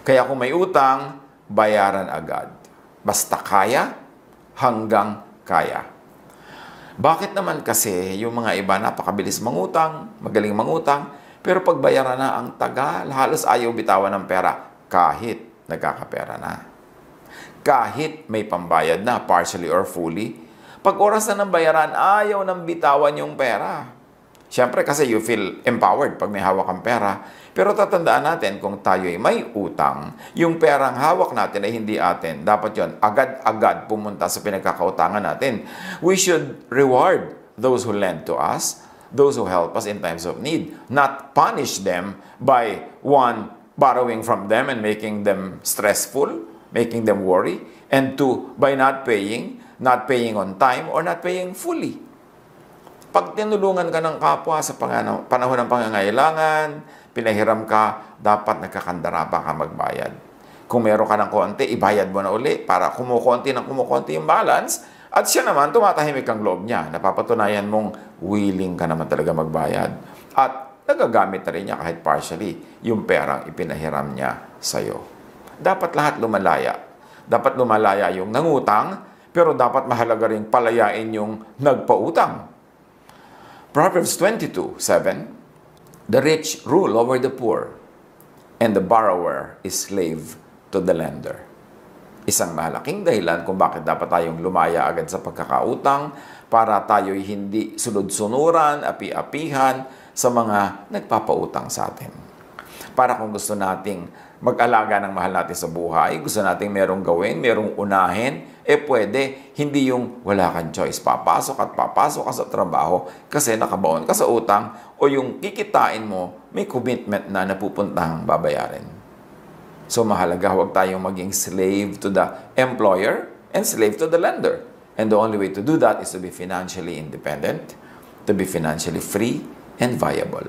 Kaya kung may utang, bayaran agad. Basta kaya, hanggang kaya. Bakit naman kasi yung mga iba napakabilis mangutang, magaling mangutang, pero pag bayaran na ang tagal, halos ayaw bitawan ng pera kahit nagkakapera na. Kahit may pambayad na, partially or fully, pag oras na ng bayaran, ayaw nang bitawan yung pera. Siyempre kasi you feel empowered pag may hawak kang pera. Pero tatandaan natin kung tayo ay may utang, yung perang hawak natin ay hindi atin. Dapat yon agad-agad pumunta sa pinagkakautangan natin. We should reward those who lend to us, those who help us in times of need, not punish them by one, borrowing from them and making them stressful, making them worry, and two, by not paying on time or not paying fully. Pag tinulungan ka ng kapwa sa panahon ng pangangailangan, pinahiram ka, dapat nagkakandara pa ka magbayad. Kung meron ka ng konti, ibayad mo na uli para kumukonti yung balance at siya naman tumatahimik ang loob niya. Napapatunayan mong willing ka naman talaga magbayad. At nagagamit na rin niya kahit partially yung perang ipinahiram niya sa'yo. Dapat lahat lumalaya. Dapat lumalaya yung nangutang, pero dapat mahalaga rin palayain yung nagpautang. Proverbs 22:7, the rich rule over the poor, and the borrower is slave to the lender. Isang malaking dahilan kung bakit dapat tayong lumaya agad sa pagkakautang para tayo'y hindi sunod-sunuran, api-apihan sa mga nagpapautang sa atin. Para kung gusto nating mag-alaga ng mahal natin sa buhay, gusto nating merong gawin, merong unahin, pwede, hindi yung wala kang choice. Papasok ka sa trabaho kasi nakabaon ka sa utang o yung kikitain mo, may commitment na napupuntahang babayarin. So mahalaga, huwag tayong maging slave to the employer and slave to the lender. And the only way to do that is to be financially independent, to be financially free and viable.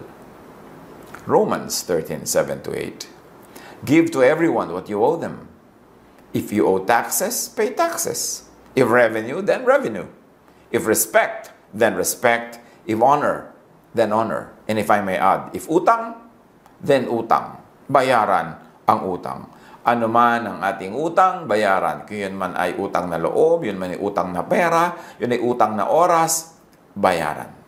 Romans 13:7-8. Give to everyone what you owe them. If you owe taxes, pay taxes. If revenue, then revenue. If respect, then respect. If honor, then honor. And if I may add, if utang, then utang. Bayaran ang utang. Ano man ang ating utang, bayaran. Kung yun man ay utang na loob, yun man ay utang na pera, yun ay utang na oras, bayaran.